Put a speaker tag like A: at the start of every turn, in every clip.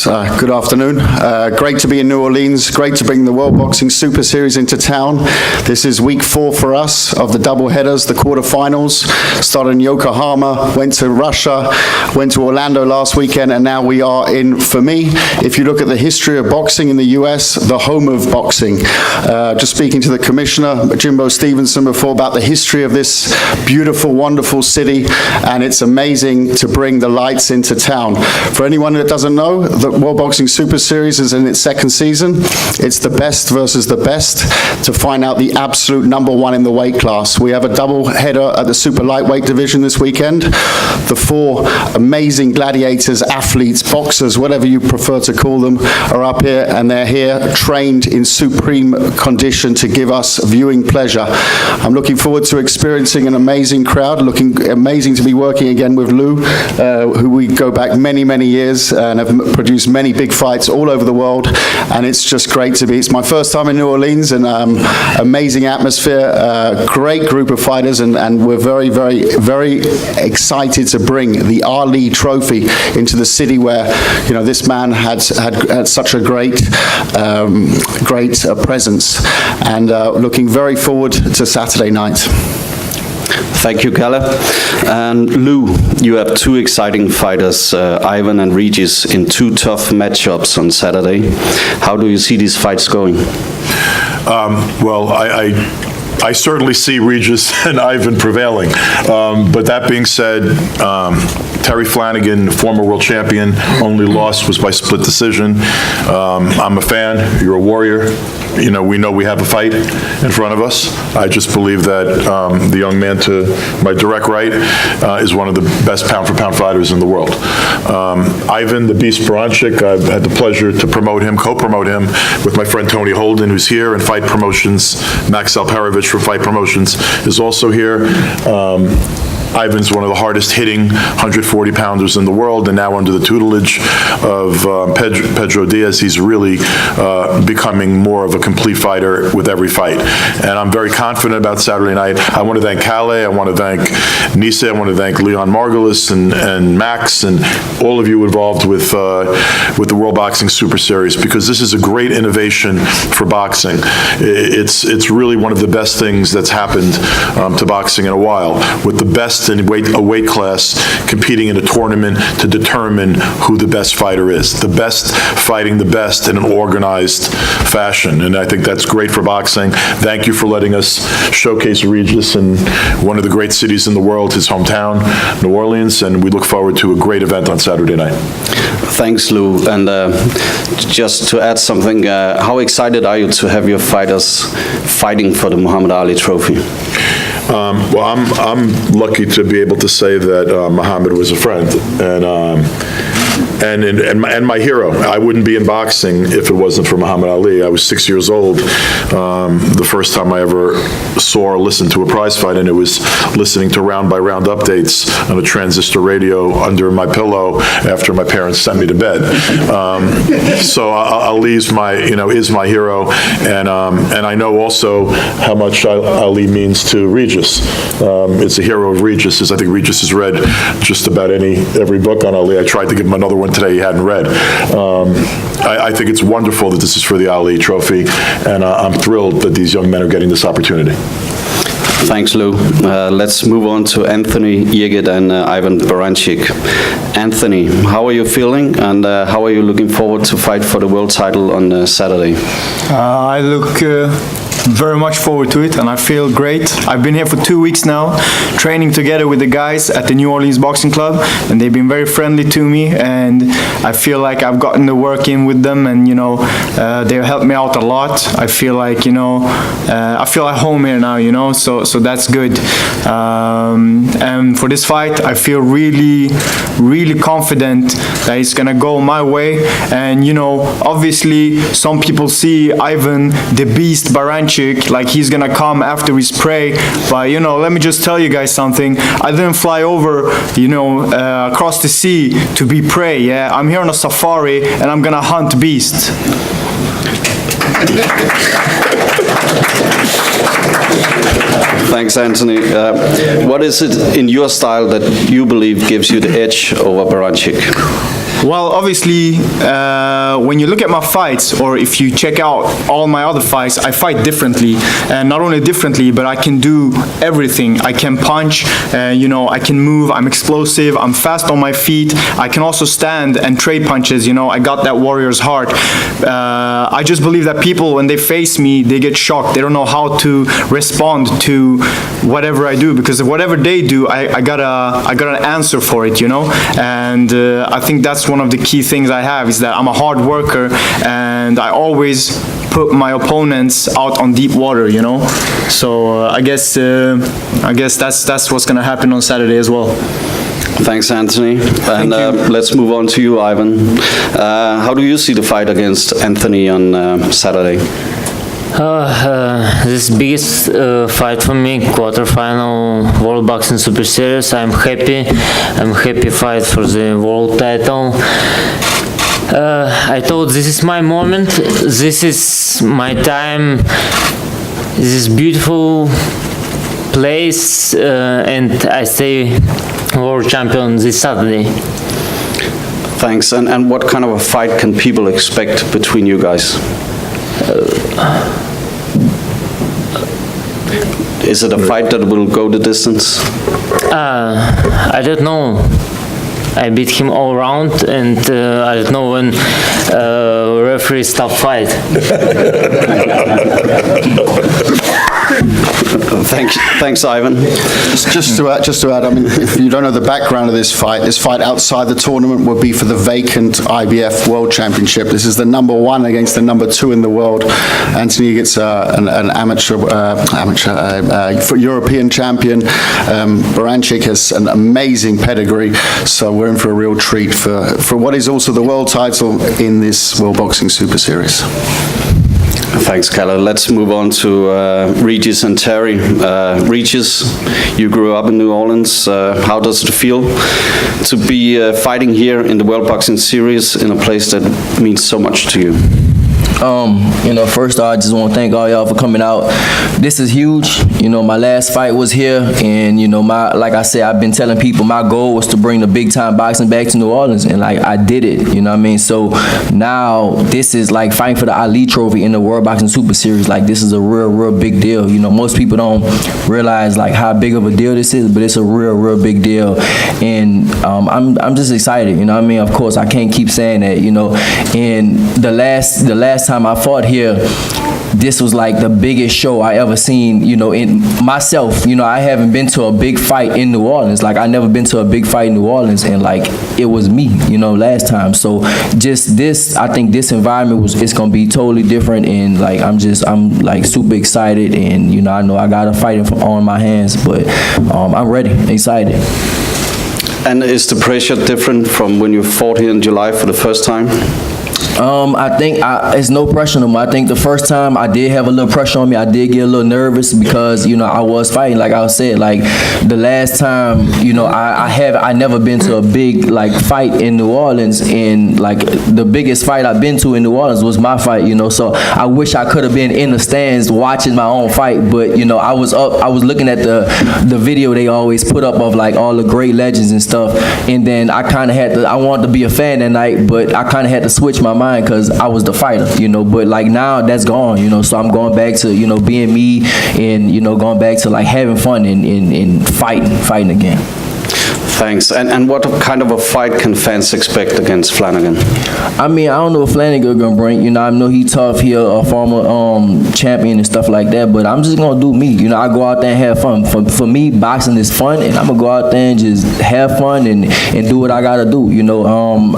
A: Good afternoon. Great to be in New Orleans. Great to bring the World Boxing Super Series into town. This is week 4 for us of the double headers, the quarterfinals. Started in Yokohama, went to Russia, went to Orlando last weekend, and now we are in, for me, if you look at the history of boxing in the US, the home of boxing. Just speaking to the commissioner, Jimbo Stevenson, before about the history of this beautiful, wonderful city, and it's amazing to bring the lights into town. For anyone that doesn't know, the World Boxing Super Series is in its 2nd season. It's the best versus the best to find out the absolute #1 in the weight class. We have a double header at the super lightweight division this weekend. The 4 amazing gladiators, athletes, boxers, whatever you prefer to call them, are up here, and they're here trained in supreme condition to give us viewing pleasure. I'm looking forward to experiencing an amazing crowd, looking amazing to be working again with Lou, who we go back many, many years and have produced many big fights all over the world, and it's just great to be. It's my first time in New Orleans, and amazing atmosphere, great group of fighters, and we're very, very, very excited to bring the Ali Trophy into the city where, you know, this man had such a great presence, and looking very forward to Saturday night.
B: Thank you, Kalle. And Lou, you have 2 exciting fighters, Ivan and Regis, in 2 tough matchups on Saturday. How do you see these fights going?
C: Well, I certainly see Regis and Ivan prevailing. But that being said, Terry Flanagan, former world champion, only loss was by split decision. I'm a fan. You're a warrior. You know we have a fight in front of us. I just believe that the young man to my direct right is one of the best pound-for-pound fighters in the world. Ivan, the Beast Baranchyk, I've had the pleasure to promote him, co-promote him with my friend Tony Holden, who's here, and Fight Promotions. Max Alperovich for Fight Promotions is also here. Ivan's one of the hardest hitting 140-pounders in the world, and now under the tutelage of Pedro Diaz, he's really becoming more of a complete fighter with every fight. And I'm very confident about Saturday night. I want to thank Kalle, I want to thank Nisa, I want to thank Leon Margulis and Max and all of you involved with the World Boxing Super Series, because this is a great innovation for boxing. It's really one of the best things that's happened to boxing in a while, with the best in a weight class competing in a tournament to determine who the best fighter is. The best fighting the best in an organized fashion, and I think that's great for boxing. Thank you for letting us showcase Regis in one of the great cities in the world, his hometown, New Orleans, and we look forward to a great event on Saturday night.
B: Thanks, Lou. And just to add something, how excited are you to have your fighters fighting for the Muhammad Ali Trophy?
C: Well, I'm lucky to be able to say that Muhammad was a friend and my hero. I wouldn't be in boxing if it wasn't for Muhammad Ali. I was 6 years old the first time I ever saw or listened to a prize fight, and it was listening to round-by-round updates on a transistor radio under my pillow after my parents sent me to bed. So Ali is my hero, and I know also how much Ali means to Regis. It's a hero of Regis's. I think Regis has read just about every book on Ali. I tried to give him another one today he hadn't read. I think it's wonderful that this is for the Ali Trophy, and I'm thrilled that these young men are getting this opportunity.
B: Thanks, Lou. Let's move on to Anthony Yigit and Ivan Baranchyk. Anthony, how are you feeling, and how are you looking forward to fight for the world title on Saturday?
D: I look very much forward to it, and I feel great. I've been here for 2 weeks now, training together with the guys at the New Orleans Boxing Club, and they've been very friendly to me, and I feel like I've gotten the work in with them, and they've helped me out a lot. I feel like I feel at home here now, so that's good. And for this fight, I feel really, really confident that it's gonna go my way. And obviously, some people see Ivan the Beast Baranchyk like he's gonna come after his prey, but let me just tell you guys something. I didn't fly over across the sea to be prey. Yeah, I'm here on a safari, and I'm gonna hunt beasts.
B: Thanks, Anthony. What is it in your style that you believe gives you the edge over Baranchyk?
D: Well, obviously, when you look at my fights, or if you check out all my other fights, I fight differently. And not only differently, but I can do everything. I can punch, I can move, I'm explosive, I'm fast on my feet. I can also stand and trade punches, I got that warrior's heart. I just believe that people, when they face me, they get shocked. They don't know how to respond to whatever I do, because whatever they do, I got an answer for it, And I think that's one of the key things I have, is that I'm a hard worker, and I always put my opponents out on deep water, So I guess that's what's gonna happen on Saturday as well.
B: Thanks, Anthony. And let's move on to you, Ivan. How do you see the fight against Anthony on Saturday?
E: This biggest fight for me, quarterfinal World Boxing Super Series. I'm happy fight for the world title. I thought this is my moment, this is my time, this is beautiful place, and I stay world champion this Saturday.
B: Thanks. And what kind of a fight can people expect between you guys? Is it a fight that will go the distance?
E: I don't know. I beat him all around, and I don't know when referee stop fight.
B: Thanks, Ivan.
A: Just to add, I mean, if you don't know the background of this fight outside the tournament would be for the vacant IBF World Championship. This is the #1 against the #2 in the world. Anthony Yigit's an amateur European champion. Baranchyk has an amazing pedigree, so we're in for a real treat for what is also the world title in this World Boxing Super Series.
B: Thanks, Kalle. Let's move on to Regis and Terry. Regis, you grew up in New Orleans. How does it feel to be fighting here in the World Boxing Series in a place that means so much to you?
F: First I just want to thank all y'all for coming out. This is huge. My last fight was here, and like I said, I've been telling people my goal was to bring the big time boxing back to New Orleans, and like I did it. So now this is like fighting for the Ali Trophy in the World Boxing Super Series. Like, this is a real big deal. Most people don't realize like how big of a deal this is, but it's a real big deal, and I'm just excited. Of course, I can't keep saying that. And the last time I fought here, this was like the biggest show I ever seen, in myself. I haven't been to a big fight in New Orleans. Like, I never been to a big fight in New Orleans, and like, it was me, last time. So just this, I think this environment it's gonna be totally different, and like, I'm like super excited, and I know I got a fight on my hands, but I'm ready, excited.
B: And is the pressure different from when you fought here in July for the first time?
F: I think it's no pressure no more. I think the first time I did have a little pressure on me. I did get a little nervous because I was fighting. Like I said, like the last time, I never been to a big like fight in New Orleans, and like the biggest fight I've been to in New Orleans was my fight. So I wish I could have been in the stands watching my own fight, but I was looking at the video they always put up of like all the great legends and stuff, and then I kind of I wanted to be a fan that night, but I kind of had to switch my mind because I was the fighter, but like now that's gone, so I'm going back to, being me, and, going back to like having fun and fighting again.
B: Thanks. And what kind of a fight can fans expect against Flanagan?
F: I mean, I don't know what Flanagan gonna bring. I know he tough. He a former champion and stuff like that. But I'm just gonna do me. I go out there and have fun. For me, boxing is fun, and I'm gonna go out there and just have fun and do what I gotta do.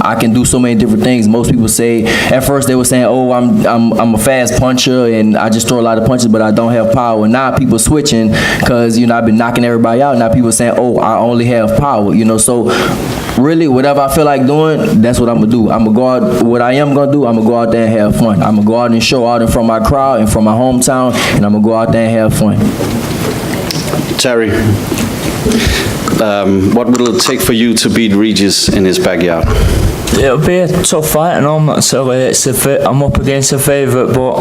F: I can do so many different things. Most people say at first they were saying, "Oh, I'm a fast puncher and I just throw a lot of punches, but I don't have power." Now people switching because I've been knocking everybody out. Now people saying, "Oh, I only have power." So really, whatever I feel like doing, that's what I'm gonna do. I'm gonna go out. What I am gonna do, I'm gonna go out there and have fun. I'm gonna go out and show out in front of my crowd and from my hometown, and I'm gonna go out there and have fun.
B: Terry, what will it take for you to beat Regis in his backyard?
G: It'll be a tough fight, and I'm not sorry. I'm up against a favourite, but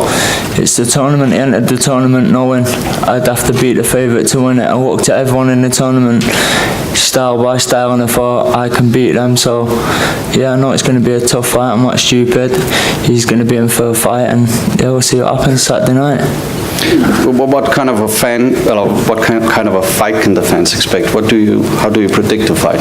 G: it's the tournament. I entered the tournament knowing I'd have to beat the favourite to win it. I looked at everyone in the tournament, style by style, and I thought I can beat them. So yeah, I know it's going to be a tough fight. I'm not stupid. He's going to be in for a fight, and yeah, we'll see what happens Saturday night.
B: What kind of a kind of a fight can the fans expect? How do you predict the fight?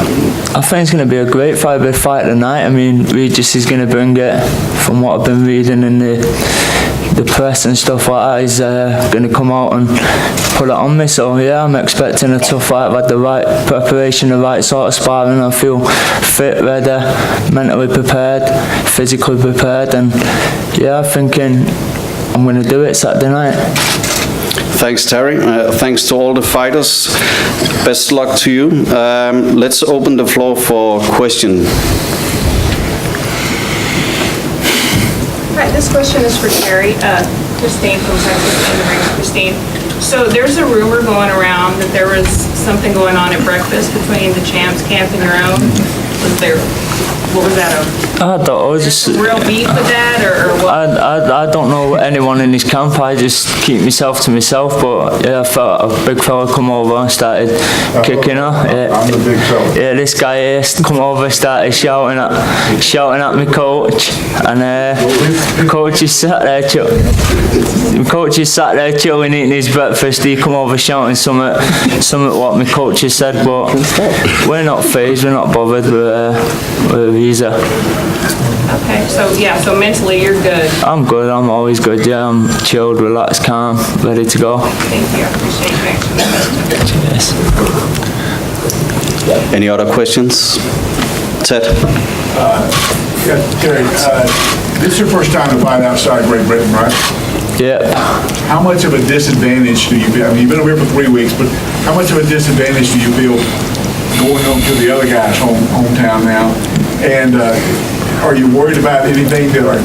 G: I think it's going to be a great fight, big fight tonight. I mean, Regis is going to bring it. From what I've been reading in the press and stuff like that, he's going to come out and put it on me. So yeah, I'm expecting a tough fight. I've had the right preparation, the right sort of sparring. I feel fit, ready, mentally prepared, physically prepared, and yeah, I'm thinking I'm going to do it Saturday night.
B: Thanks, Terry. Thanks to all the fighters. Best luck to you. Let's open the floor for question.
H: Hi, this question is for Terry. Christine from Texas in the ring. Christine, so there's a rumor going around that there was something going on at breakfast between the champs camp and your own. What was that over?
G: I don't know, just
H: real beef with that, or what?
G: I don't know anyone in his camp. I just keep myself to myself. But yeah, I felt a big fella come over and started kicking her.
C: I'm the big fella.
G: Yeah, this guy here come over, started shouting at my coach, and coach is sat there chilling, eating his breakfast. He come over shouting something what my coach has said, but we're not fazed, we're not bothered with visa.
H: Okay, so yeah, so mentally you're good.
G: I'm good, I'm always good, yeah, I'm chilled, relaxed, calm, ready to go.
H: Thank you, I appreciate you answering that question.
G: Yes.
B: Any other questions? Ted?
I: Yeah, Terry, this is your first time to fight outside Great Britain, right?
G: Yeah.
I: How much of a disadvantage do you feel? I mean, you've been over here for 3 weeks, but how much of a disadvantage do you feel going on to the other guy's hometown now? And are you worried about anything that, like,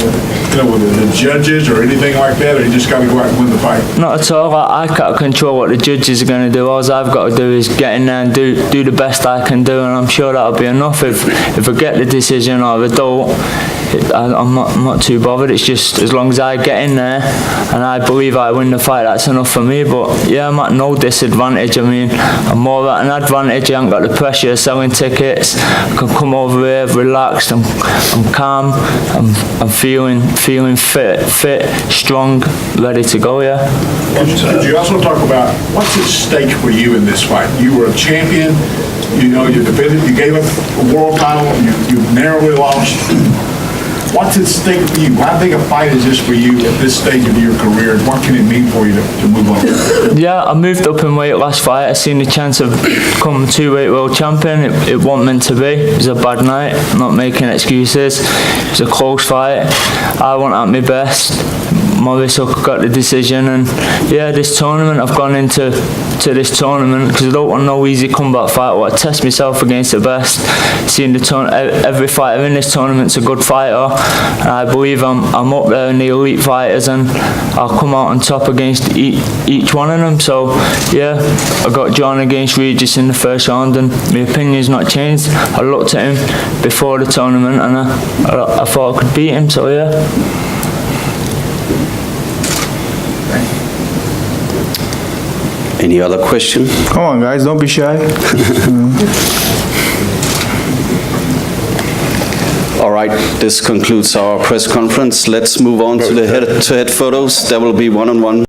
I: with the judges or anything like that, or you just got to go out and win the fight?
G: Not at all. I can't control what the judges are going to do. All I've got to do is get in there and do the best I can do, and I'm sure that'll be enough. If I get the decision or I don't, I'm not too bothered. It's just as long as I get in there and I believe I win the fight, that's enough for me. But yeah, I'm at no disadvantage. I mean, I'm more at an advantage. I haven't got the pressure of selling tickets. I can come over here relaxed. I'm calm. I'm feeling fit, strong, ready to go. Yeah.
I: Could you also talk about what's at stake for you in this fight? You were a champion. You know, you defended. You gave up a world title. You narrowly lost. What's at stake for you? How big a fight is this for you at this stage of your career? And what can it mean for you to move on? Yeah,
G: I moved up in weight last fight. I seen the chance of becoming 2-weight world champion. It wasn't meant to be. It was a bad night. I'm not making excuses. It was a close fight. I went at my best. Maurice got the decision, and yeah, this tournament, I've gone into this tournament because I don't want no easy comeback fight. I want to test myself against the best. Seeing every fighter in this tournament's a good fighter, and I believe I'm up there in the elite fighters, and I'll come out on top against each one of them. So yeah, I got drawn against Regis in the first round, and my opinion's not changed. I looked at him before the tournament, and I thought I could beat him. So yeah.
B: Any other question?
D: Come on, guys, don't be shy.
B: All right, this concludes our press conference. Let's move on to the head-to-head photos. There will be one-on-one.